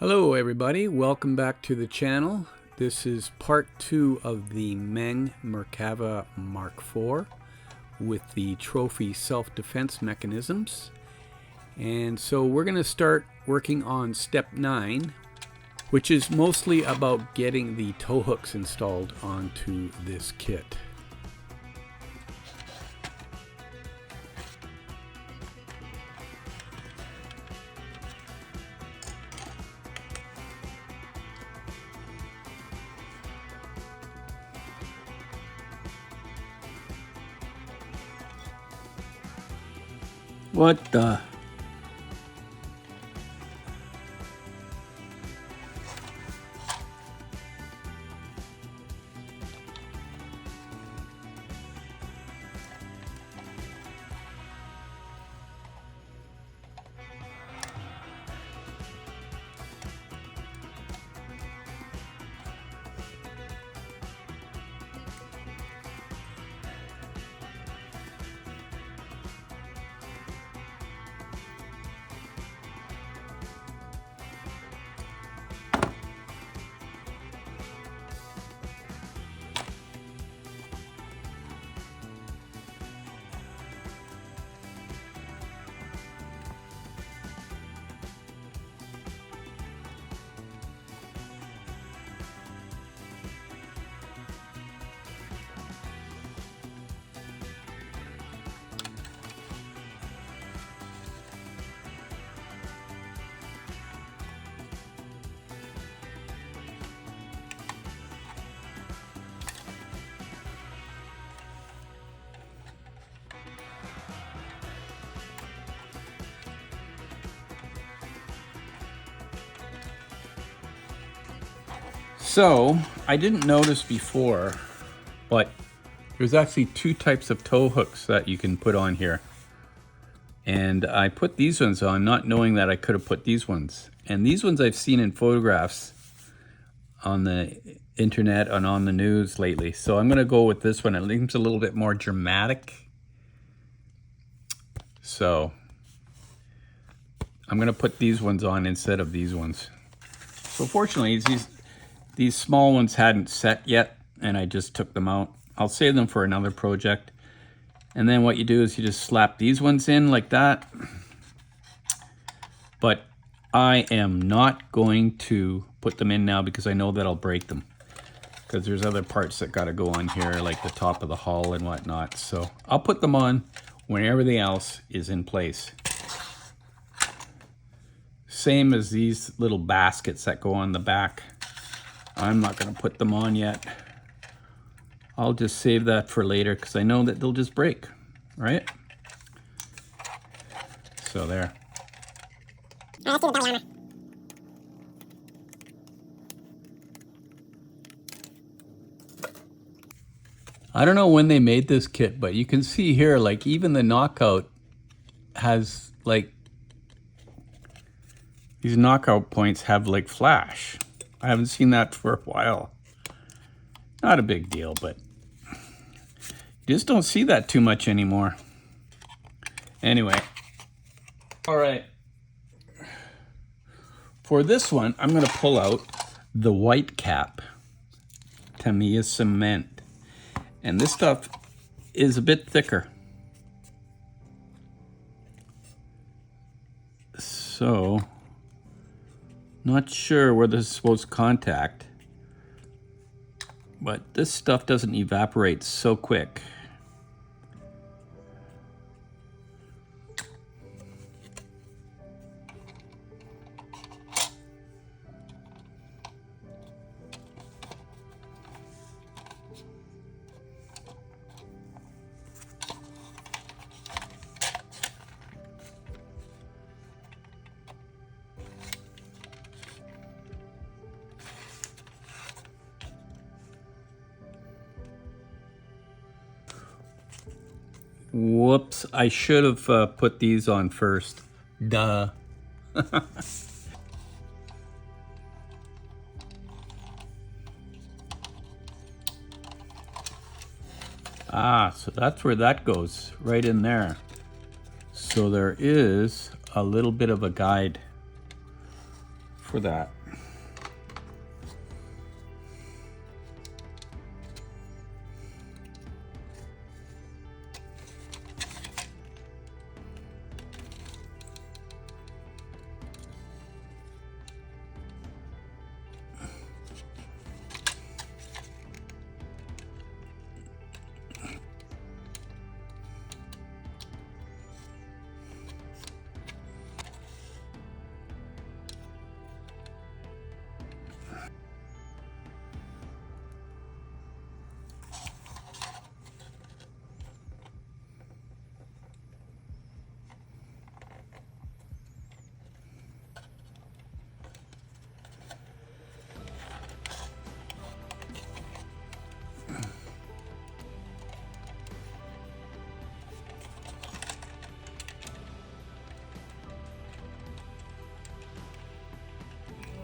Hello everybody, welcome back to the channel. This is part 2 of the Meng Merkava Mark IV with the trophy self-defense mechanisms. And so we're going to start working on step 9, which is mostly about getting the tow hooks installed onto this kit. What the? So, I didn't notice before, but there's actually 2 types of tow hooks that you can put on here. And I put these ones on, not knowing that I could have put these ones. And these ones I've seen in photographs on the internet and on the news lately. So I'm gonna go with this one. It seems a little bit more dramatic. So I'm gonna put these ones on instead of these ones. So fortunately, these small ones hadn't set yet, and I just took them out. I'll save them for another project. And then what you do is you just slap these ones in like that. But I am not going to put them in now because I know that I'll break them. Because there's other parts that got to go on here, like the top of the hull and whatnot. So I'll put them on when everything else is in place. Same as these little baskets that go on the back. I'm not going to put them on yet. I'll just save that for later because I know that they'll just break, right? So there. Let's do the belly armor. I don't know when they made this kit, but you can see here, like even the knockout has like, these knockout points have like flash. I haven't seen that for a while. Not a big deal, but you just don't see that too much anymore. Anyway, all right. For this one, I'm gonna pull out the white cap, Tamiya cement. And this stuff is a bit thicker. So, not sure where this is supposed to contact, but this stuff doesn't evaporate so quick. Whoops, I should have put these on first. Duh. Ah, so that's where that goes, right in there. So there is a little bit of a guide for that.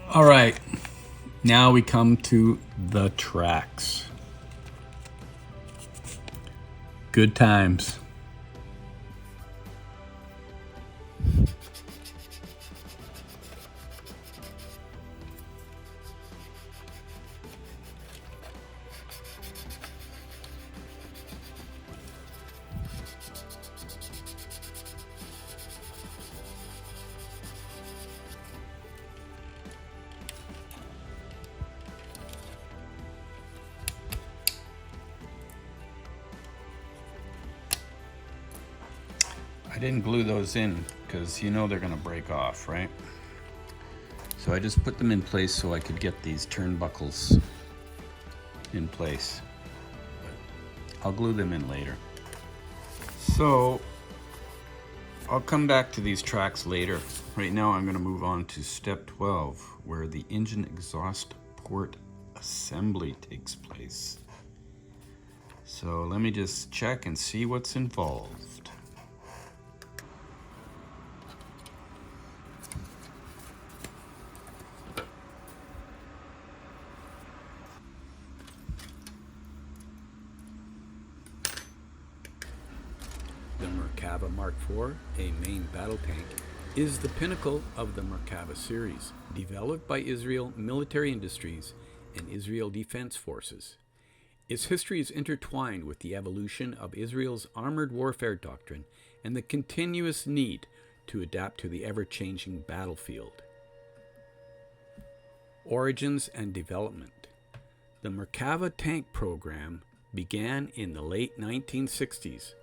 All right, now we come to the tracks. Good times. I didn't glue those in because you know they're gonna break off, right? So I just put them in place so I could get these turnbuckles in place. But I'll glue them in later. So I'll come back to these tracks later. Right now I'm gonna move on to step 12, where the engine exhaust port assembly takes place. So let me just check and see what's involved. The Merkava Mark IV, a main battle tank, is the pinnacle of the Merkava series, developed by Israel Military Industries and Israel Defense Forces. Its history is intertwined with the evolution of Israel's armored warfare doctrine and the continuous need to adapt to the ever-changing battlefield. Origins and development. The Merkava tank program began in the late 1960s,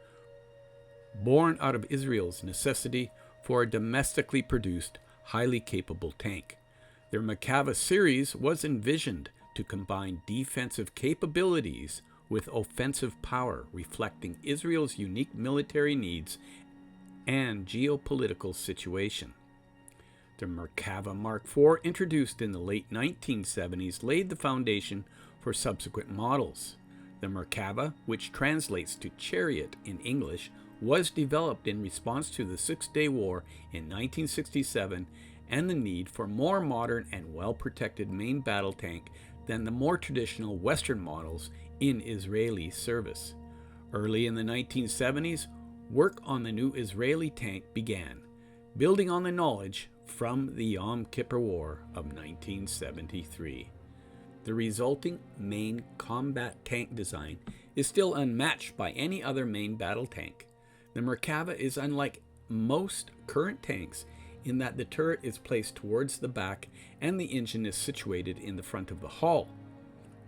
born out of Israel's necessity for a domestically produced, highly capable tank. Their Merkava series was envisioned to combine defensive capabilities with offensive power, reflecting Israel's unique military needs and geopolitical situation. The Merkava Mark IV, introduced in the late 1970s, laid the foundation for subsequent models. The Merkava, which translates to chariot in English, was developed in response to the Six-Day War in 1967 and the need for more modern and well-protected main battle tank than the more traditional Western models in Israeli service. Early in the 1970s, work on the new Israeli tank began, building on the knowledge from the Yom Kippur War of 1973. The resulting main combat tank design is still unmatched by any other main battle tank. The Merkava is unlike most current tanks in that the turret is placed towards the back and the engine is situated in the front of the hull.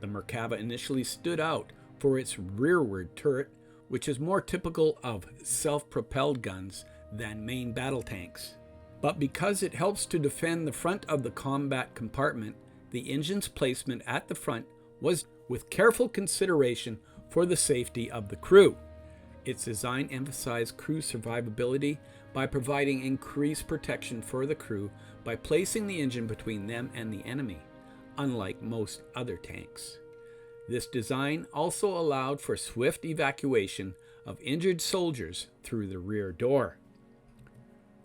The Merkava initially stood out for its rearward turret, which is more typical of self-propelled guns than main battle tanks. But because it helps to defend the front of the combat compartment, the engine's placement at the front was with careful consideration for the safety of the crew. Its design emphasized crew survivability by providing increased protection for the crew by placing the engine between them and the enemy, unlike most other tanks. This design also allowed for swift evacuation of injured soldiers through the rear door.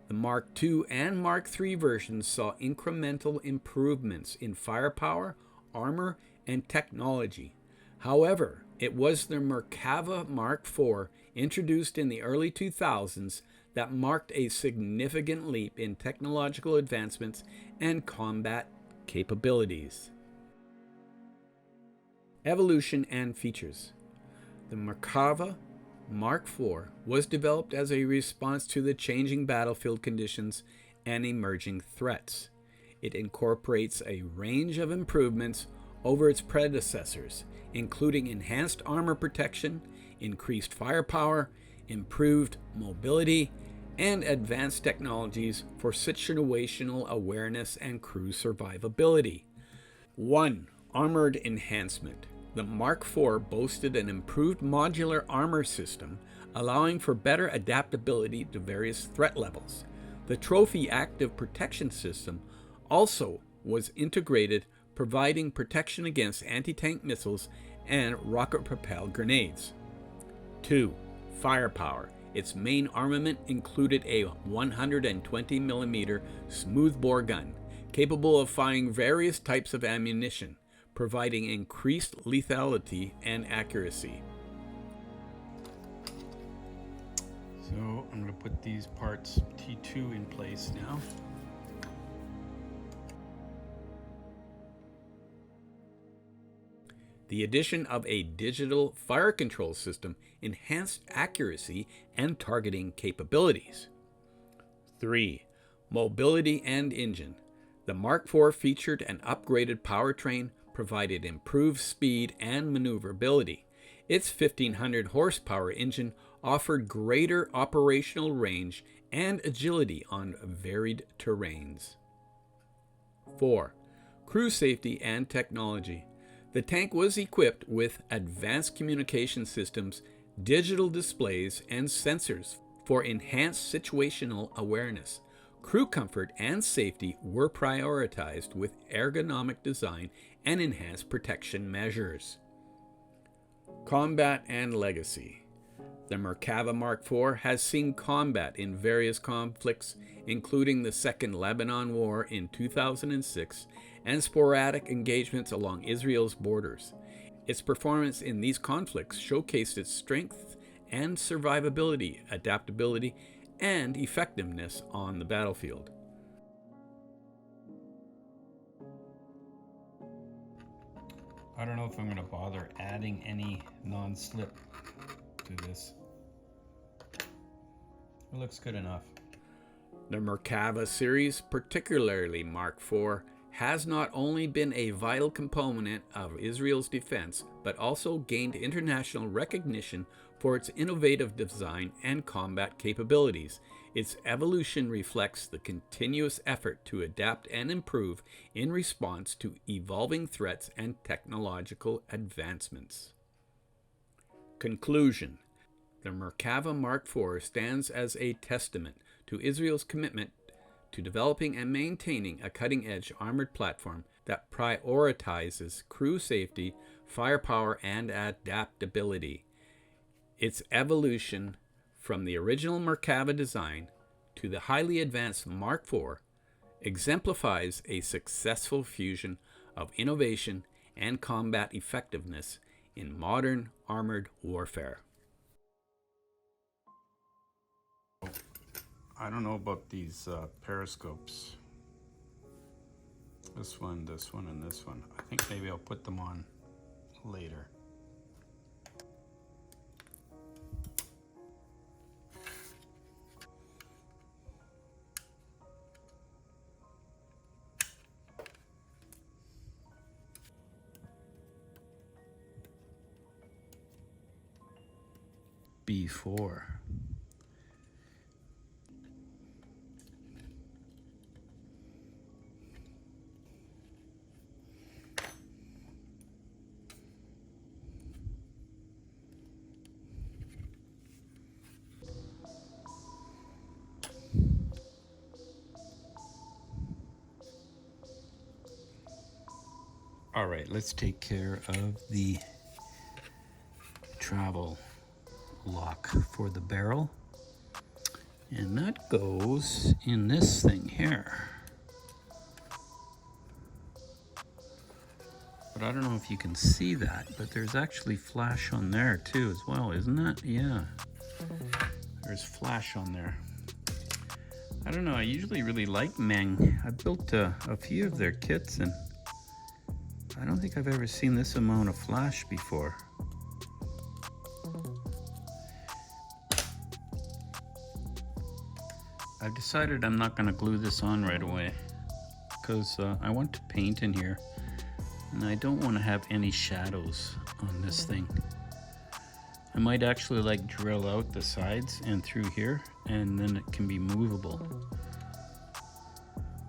The Mark II and Mark III versions saw incremental improvements in firepower, armor, and technology. However, it was the Merkava Mark IV, introduced in the early 2000s, that marked a significant leap in technological advancements and combat capabilities. Evolution and features. The Merkava Mark IV was developed as a response to the changing battlefield conditions and emerging threats. It incorporates a range of improvements over its predecessors, including enhanced armor protection, increased firepower, improved mobility, and advanced technologies for situational awareness and crew survivability. 1. Armored enhancement. The Mark IV boasted an improved modular armor system, allowing for better adaptability to various threat levels. The Trophy Active Protection System also was integrated, providing protection against anti-tank missiles and rocket-propelled grenades. 2. Firepower. Its main armament included a 120mm smoothbore gun, capable of firing various types of ammunition, providing increased lethality and accuracy. So I'm going to put these parts T2 in place now. The addition of a digital fire control system enhanced accuracy and targeting capabilities. 3. Mobility and engine. The Mark IV featured an upgraded powertrain, provided improved speed and maneuverability. Its 1500 horsepower engine offered greater operational range and agility on varied terrains. 4. Crew safety and technology. The tank was equipped with advanced communication systems, digital displays, and sensors for enhanced situational awareness. Crew comfort and safety were prioritized with ergonomic design and enhanced protection measures. Combat and legacy. The Merkava Mark IV has seen combat in various conflicts, including the Second Lebanon War in 2006 and sporadic engagements along Israel's borders. Its performance in these conflicts showcased its strength and survivability, adaptability, and effectiveness on the battlefield. I don't know if I'm going to bother adding any non-slip to this. It looks good enough. The Merkava series, particularly Mark IV, has not only been a vital component of Israel's defense, but also gained international recognition for its innovative design and combat capabilities. Its evolution reflects the continuous effort to adapt and improve in response to evolving threats and technological advancements. Conclusion. The Merkava Mark IV stands as a testament to Israel's commitment to developing and maintaining a cutting-edge armored platform that prioritizes crew safety, firepower, and adaptability. Its evolution from the original Merkava design to the highly advanced Mark IV exemplifies a successful fusion of innovation and combat effectiveness in modern armored warfare. I don't know about these periscopes. This one, and this one. I think maybe I'll put them on later. B4. All right, let's take care of the travel lock for the barrel. And that goes in this thing here. But I don't know if you can see that, but there's actually flash on there too as well, isn't that? Yeah, there's flash on there. I don't know, I usually really like Meng. I've built a few of their kits and I don't think I've ever seen this amount of flash before. I've decided I'm not going to glue this on right away because I want to paint in here and I don't want to have any shadows on this thing. I might actually like drill out the sides and through here and then it can be movable.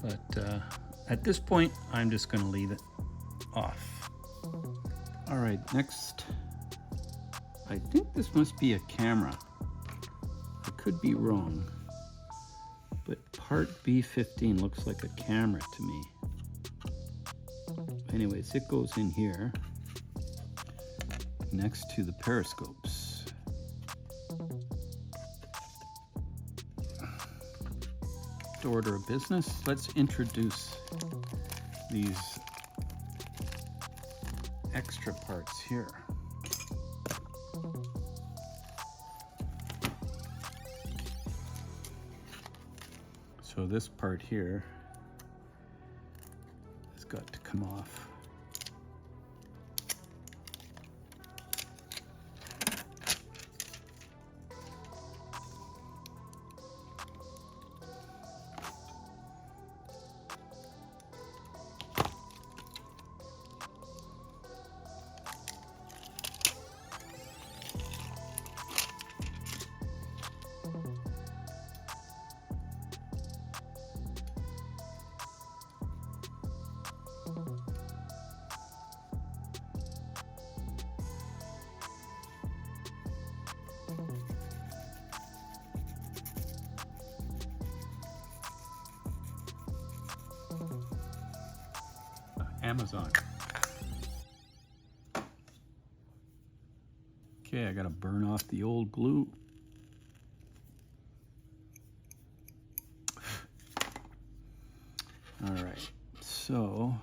But at this point I'm just going to leave it off. All right, next, I think this must be a camera. I could be wrong, but part B15 looks like a camera to me. Anyways, it goes in here next to the periscopes. To order of business, let's introduce these extra parts here. So this part here has got to come off. Amazon. Okay, I gotta burn off the old glue. All right, so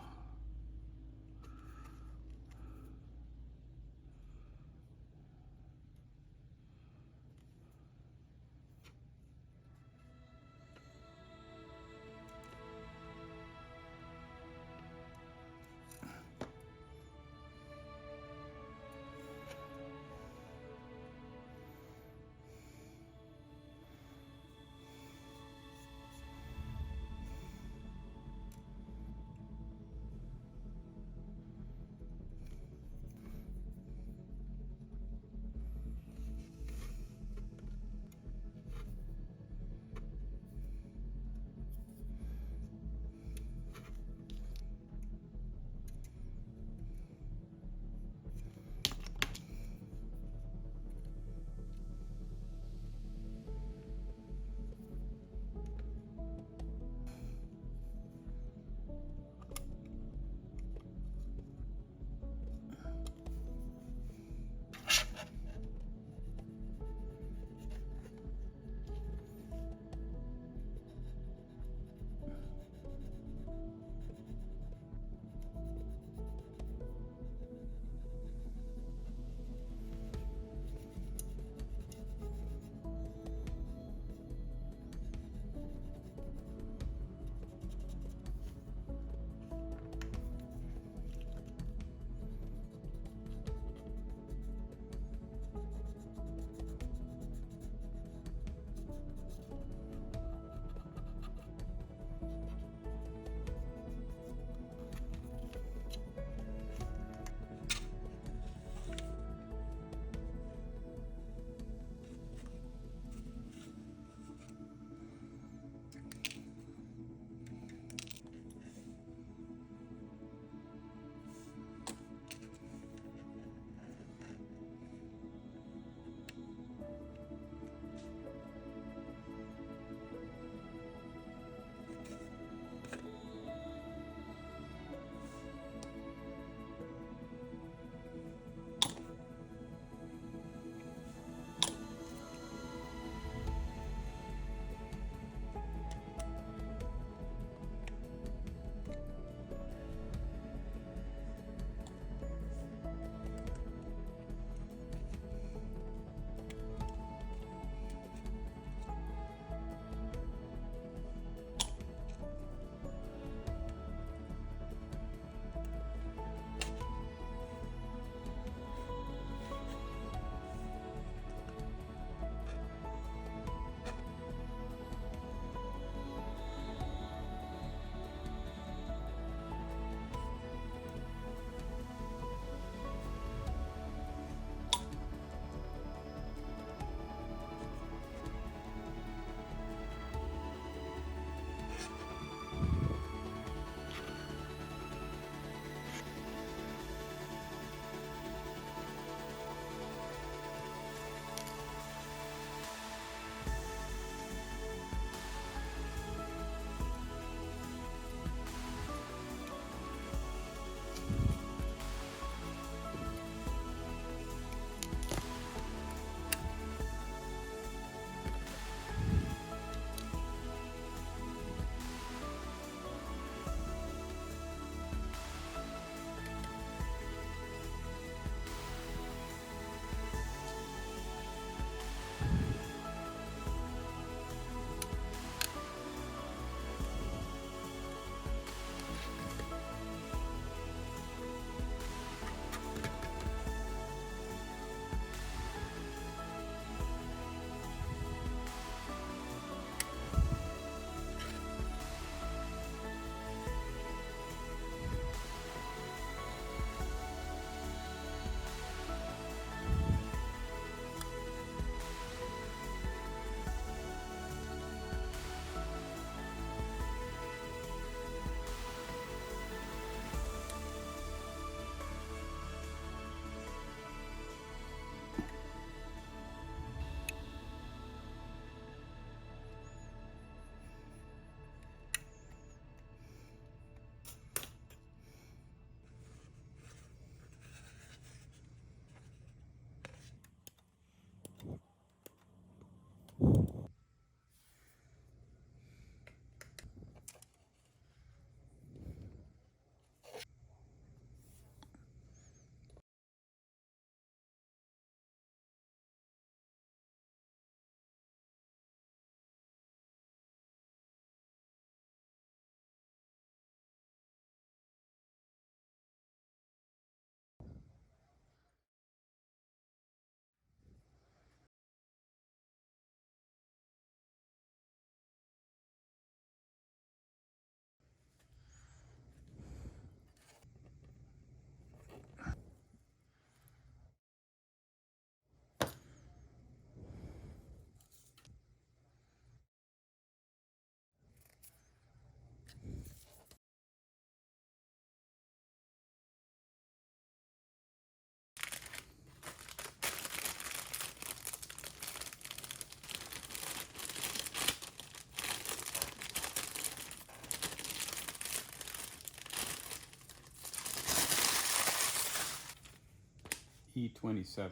P27.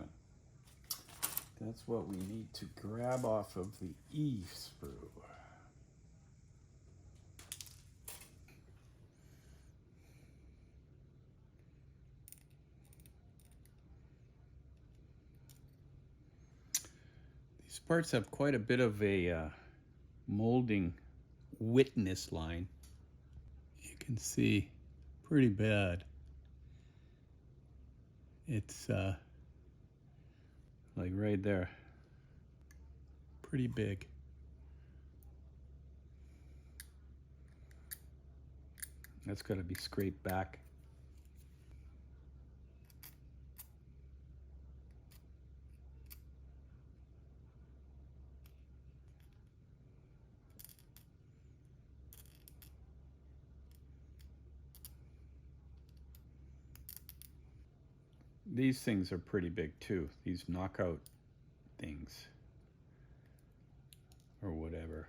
That's what we need to grab off of the E sprue. These parts have quite a bit of a molding witness line. You can see pretty bad. It's like right there, pretty big. That's got to be scraped back. These things are pretty big too, these knockout things, or whatever.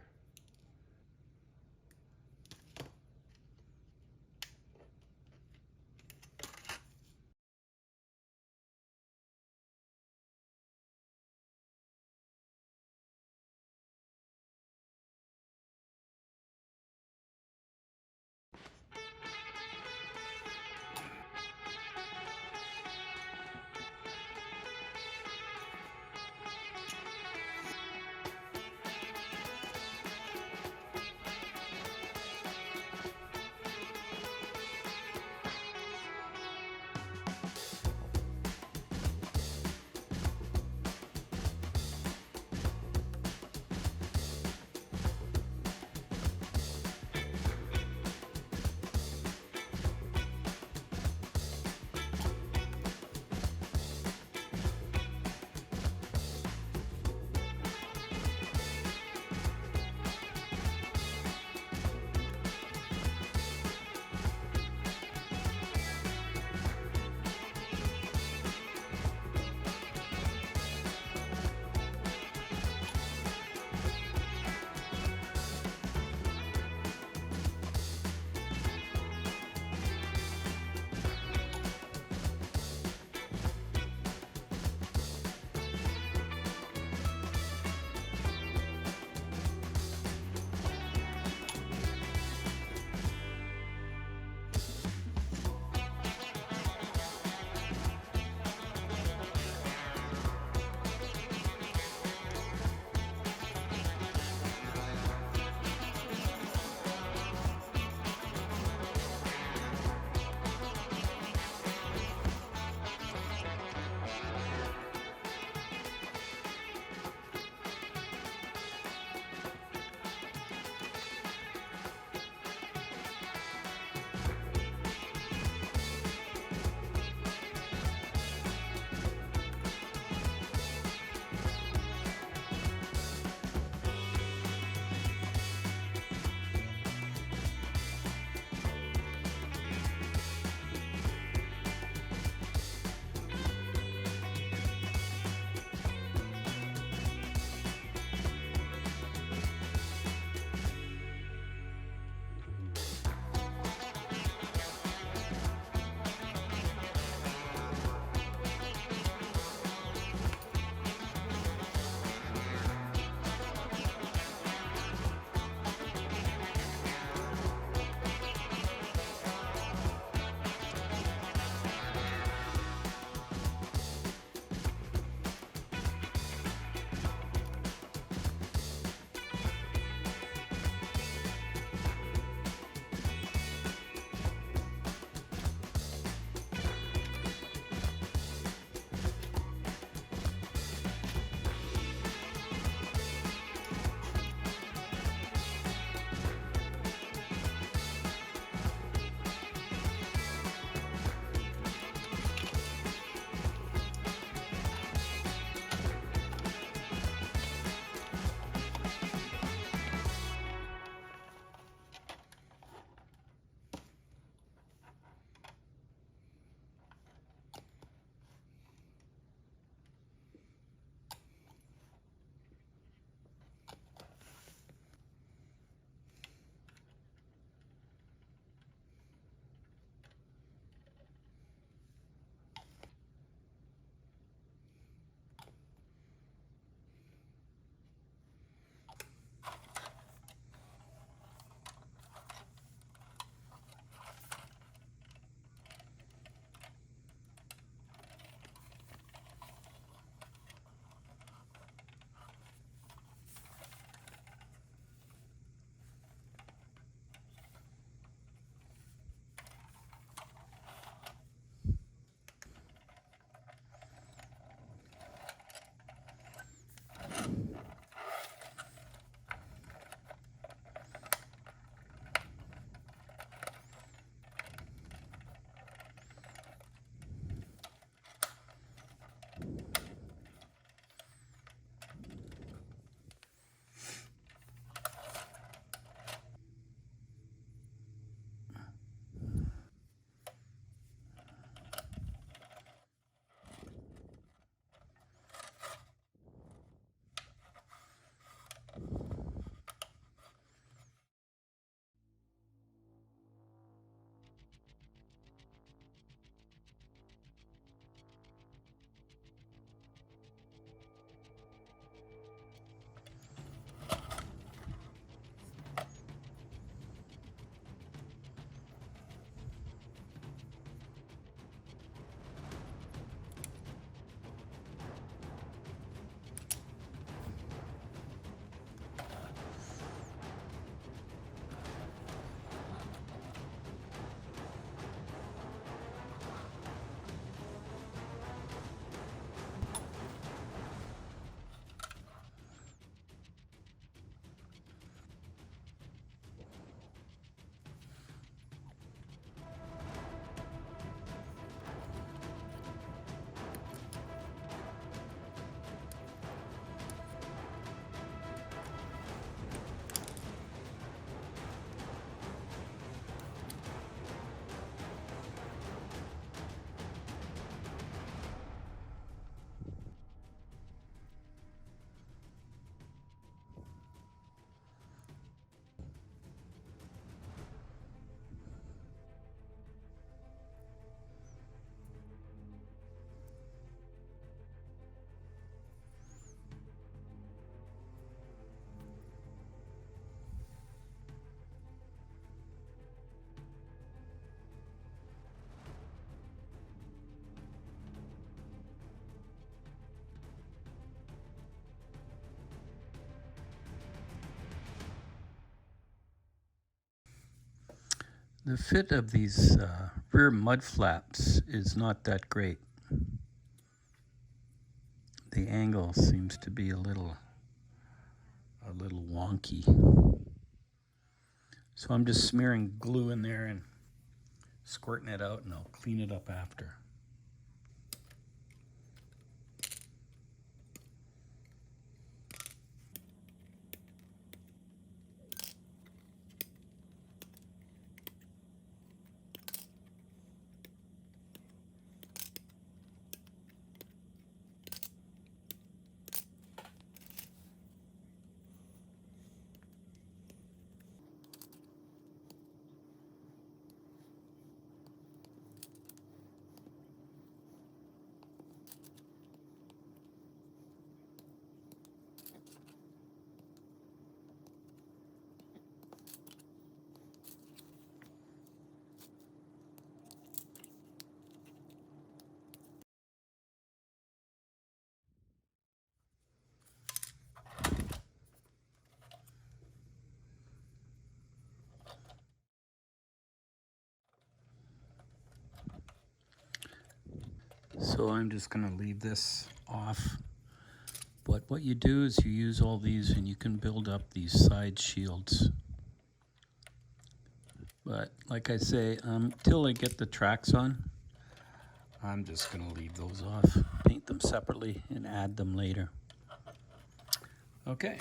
The fit of these rear mud flaps is not that great. The angle seems to be a little wonky. So I'm just smearing glue in there and squirting it out, and I'll clean it up after. So I'm just going to leave this off. But what you do is you use all these and you can build up these side shields. But like I say, till I get the tracks on, I'm just going to leave those off, paint them separately and add them later. Okay.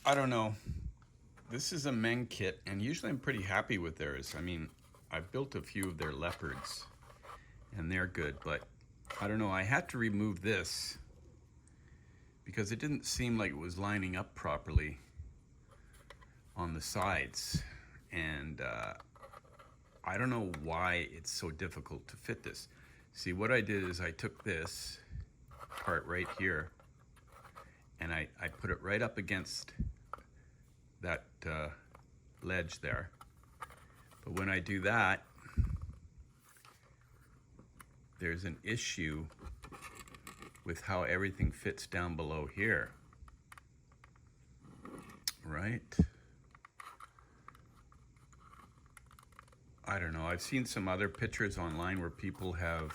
I don't know. This is a Meng kit, and usually I'm pretty happy with theirs. I mean, I've built a few of their leopards, and they're good, but I don't know. I had to remove this because it didn't seem like it was lining up properly on the sides, and I don't know why it's so difficult to fit this. See, what I did is I took this part right here and I put it right up against that ledge there. But when I do that, there's an issue with how everything fits down below here, right? I don't know. I've seen some other pictures online where people have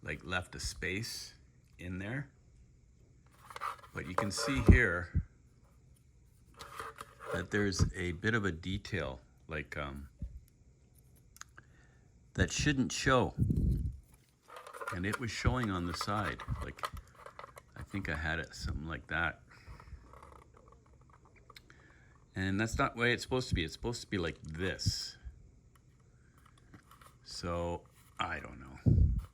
like left a space in there, but you can see here that there's a bit of a detail like that shouldn't show, and it was showing on the side. Like, I think I had it something like that, and that's not the way it's supposed to be. It's supposed to be like this. So I don't know.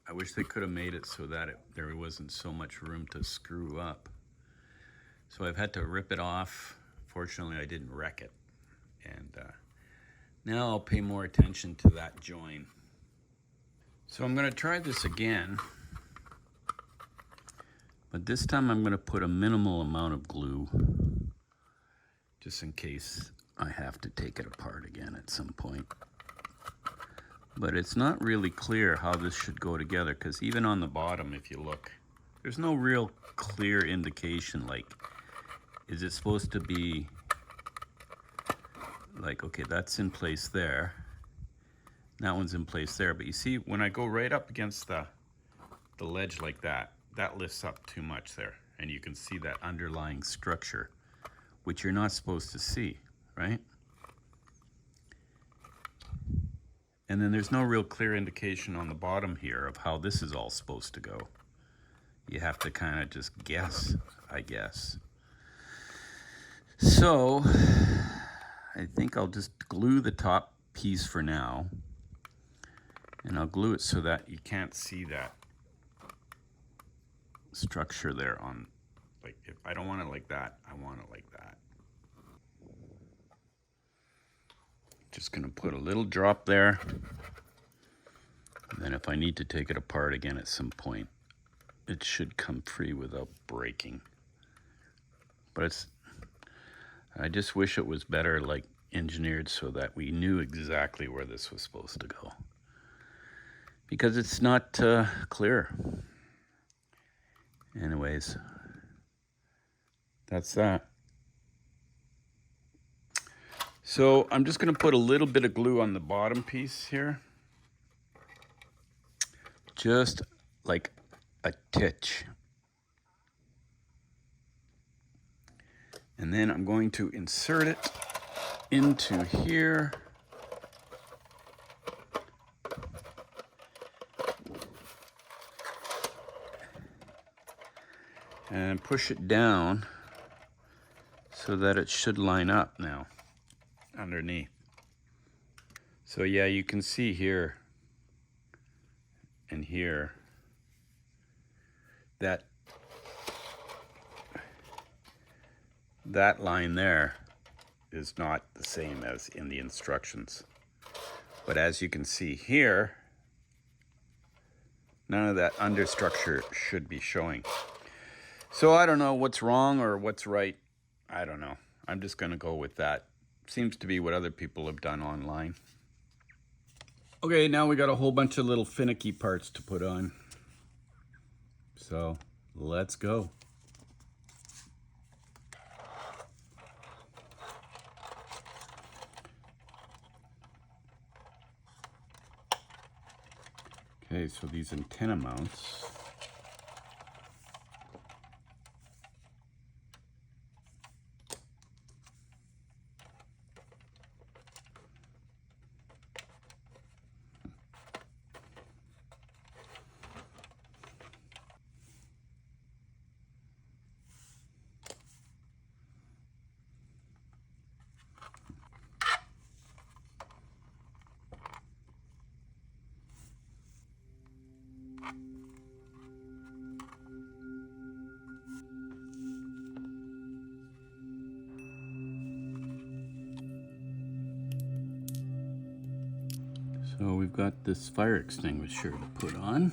I wish they could have made it so that there wasn't so much room to screw up. So I've had to rip it off. Fortunately, I didn't wreck it. And now I'll pay more attention to that join. So I'm going to try this again. But this time I'm going to put a minimal amount of glue, just in case I have to take it apart again at some point. But it's not really clear how this should go together, because even on the bottom, if you look, there's no real clear indication. Like, is it supposed to be like, okay, that's in place there, that one's in place there, but you see when I go right up against the ledge like that, that lifts up too much there, and you can see that underlying structure, which you're not supposed to see, right? And then there's no real clear indication on the bottom here of how this is all supposed to go. You have to kind of just guess, I guess. So I think I'll just glue the top piece for now. And I'll glue it so that you can't see that structure there on, like, if I don't want it like that, I want it like that. Just gonna put a little drop there, and then if I need to take it apart again at some point, it should come free without breaking. But I just wish it was better, like, engineered so that we knew exactly where this was supposed to go, because it's not clear. Anyways, that's that. So I'm just going to put a little bit of glue on the bottom piece here, just like a titch. And then I'm going to insert it into here. And push it down so that it should line up now underneath. So yeah, you can see here and here that line there is not the same as in the instructions. But as you can see here, none of that understructure should be showing. So I don't know what's wrong or what's right. I don't know. I'm just going to go with that. Seems to be what other people have done online. Okay, now we got a whole bunch of little finicky parts to put on. So let's go. Okay, so these antenna mounts. So we've got this fire extinguisher to put on.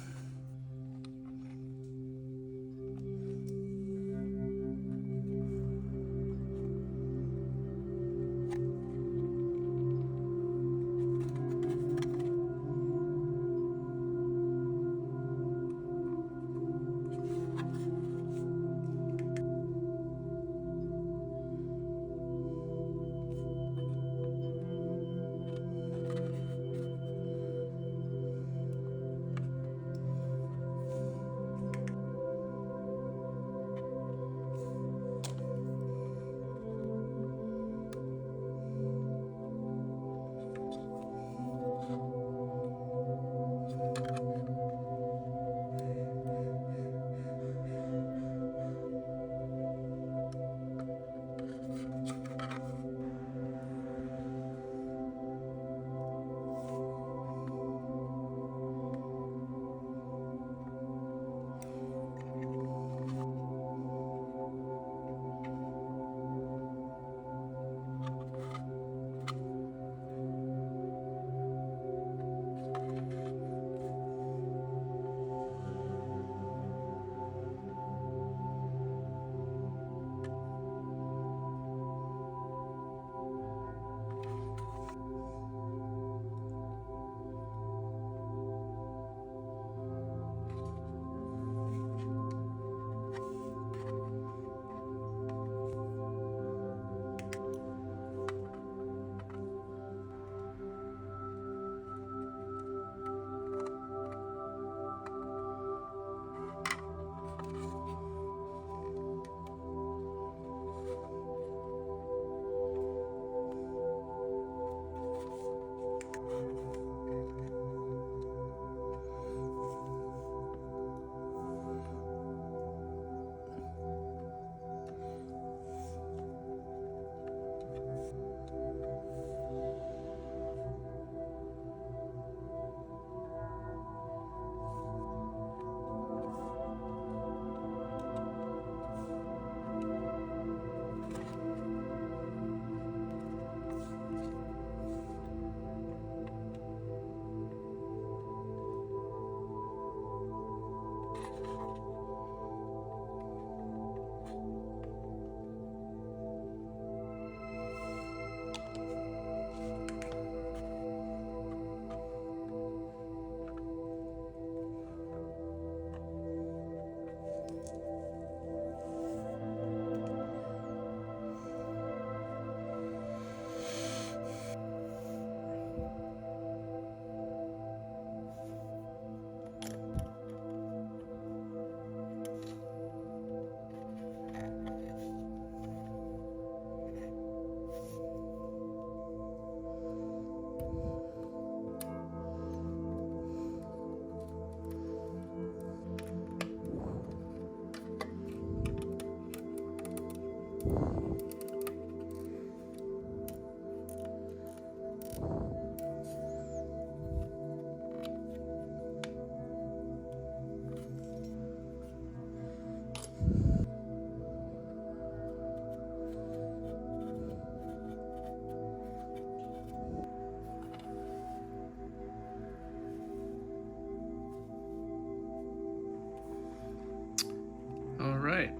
All right.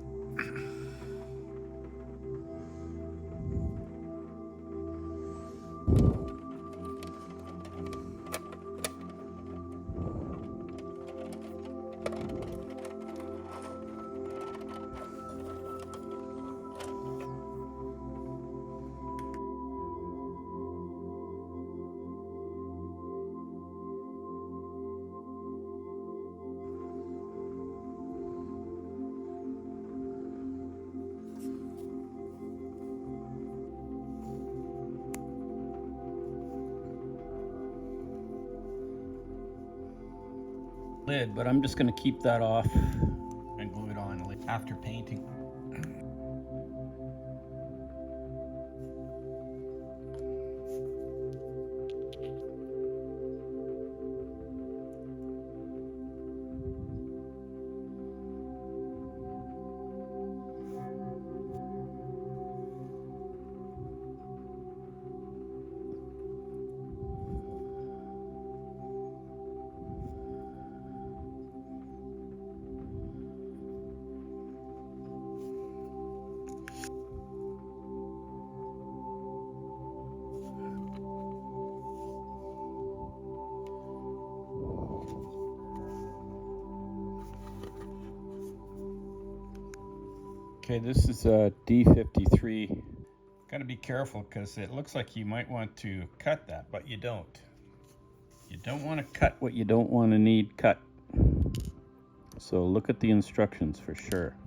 Lid, but I'm just going to keep that off and glue it on after painting. Okay, this is a D53. Got to be careful because it looks like you might want to cut that, but you don't. You don't want to cut what you don't want to need cut. So look at the instructions for sure.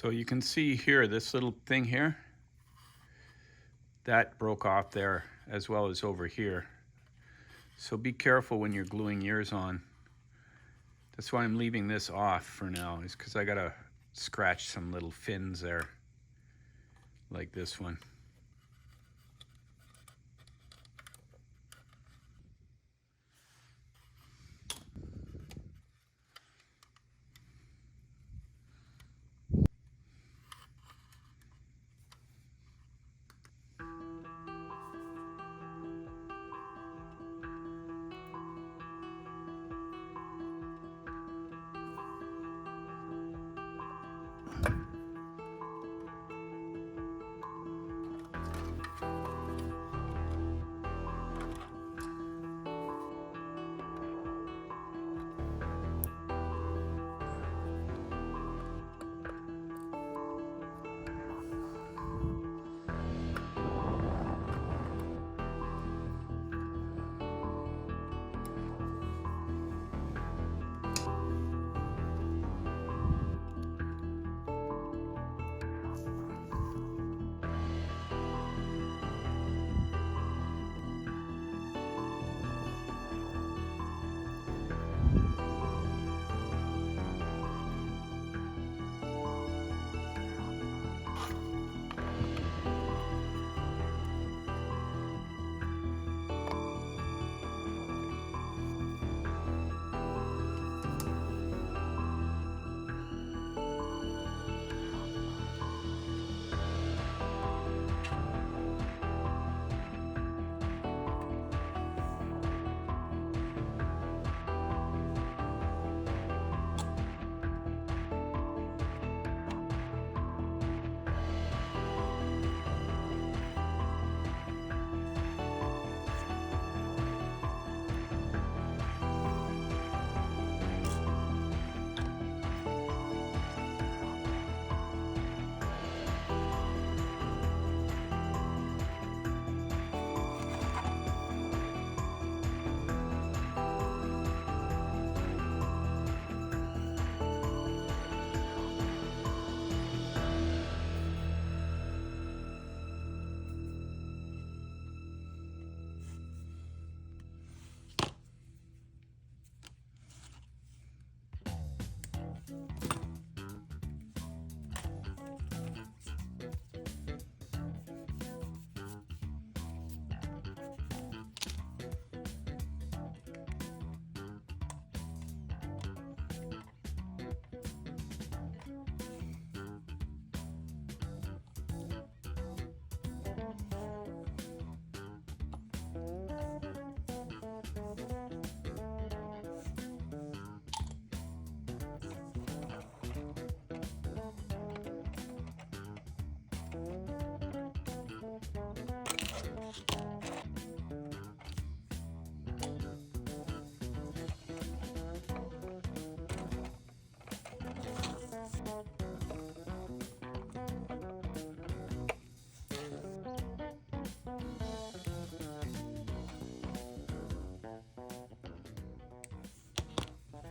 So you can see here, this little thing here, that broke off there as well as over here. So be careful when you're gluing yours on. That's why I'm leaving this off for now, is because I gotta scratch some little fins there, like this one.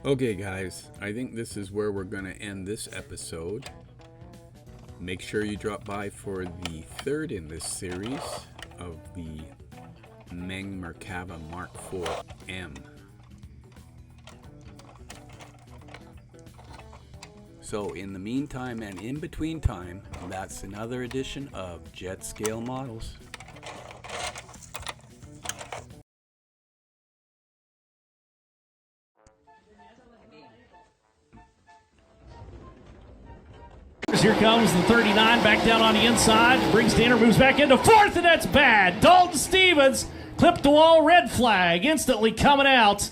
Okay guys, I think this is where we're going to end this episode. Make sure you drop by for the third in this series of the Meng Merkava Mark 4M. So in the meantime and in between time, that's another edition of Jet Scale Models. Here comes the 39, back down on the inside, brings Danner, moves back into fourth, and that's bad. Dalton Stevens clipped the wall, red flag, instantly coming out.